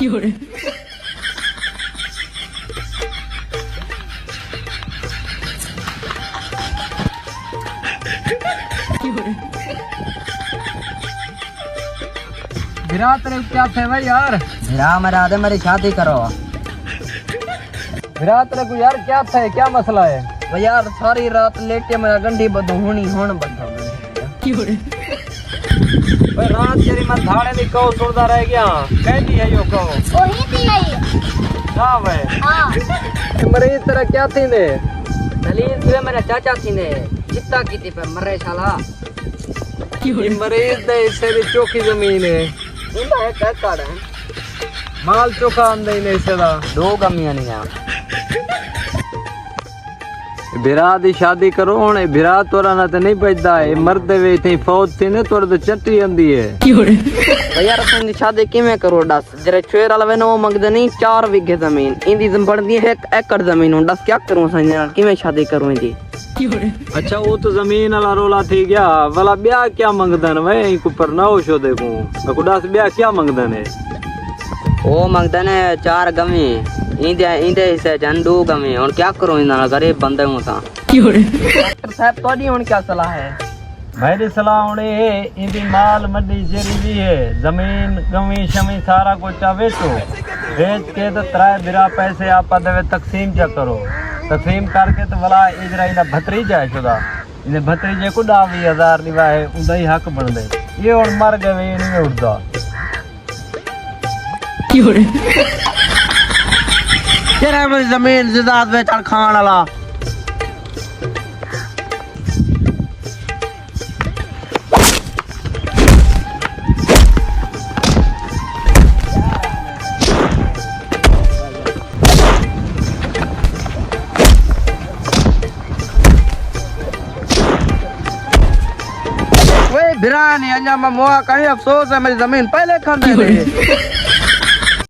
有人， 有人， गिरा तेरे क्या थे भाई यार? गिरा मेरा आदे मेरी शादी करो। गिरा तेरे को यार क्या था, क्या मसला है? भाई यार सारी रात लेटे मेरा गंढी बदो होनी होन बदो। 有人， भाई रात तेरी मैं धाड़े भी कहो सुनता रह गया। कहती है यो कहो वही थी आई। ना भाई हाँ मरीज तेरा क्या थी ने? दलील तुझे मेरा चाचा थी ने चित्ता की थी पर मरे शाला। 有 ये 人， मरीज दे इससे भी चौकी जमीन है। इंदा है क्या काड़ है? माल चौका अंदर ने इससे दा। दो गमियां नहीं है। बिरा दी शादी करो हुन बिरा तोरा ना ते नहीं बचदा है। मर्द वे थे फौज थी ने तोर ते चट्टी आंदी है। 有人， भाई यार अपनी शादी किवें करो दस? जरे चेर वाला वे नो मंगदे नहीं 4 बीघे जमीन इंदी बनदी है 1 एकड़ जमीन हुन दस क्या करूं संजय नाल किवें शादी करूं इंदी? 有人， अच्छा वो तो जमीन वाला रोला थी गया वाला ब्याह क्या मंगदन वे को पर ना हो शो देखूं को दस ब्याह क्या मंगदन है? ओ मंगदे ने 4 गमी इंदे से झंडू गमी और क्या करूं इंदा गरीब बंदे हूं ता। 有人， डॉक्टर साहब तोड़ी हुन क्या सलाह है? मेरी सलाह होने है इंदी माल मड्डी जेरी भी है जमीन गमी शमी सारा कुछ बेचो बेच के तो 3 बिरा पैसे आपा देवे तकसीम क्या करो तकसीम करके तो भला इजरा इना भतरीजा है शुदा इने भतरीजे को 20,000 दिवा है उदा ही हक बन दे ये और मर गए नहीं उड़दा 有人， तेरा जमीन जायदाद बेचण खान वाला बिरा नहीं अंजा मैं मोआ कहीं अफसोस है मेरी जमीन पहले खरीदे।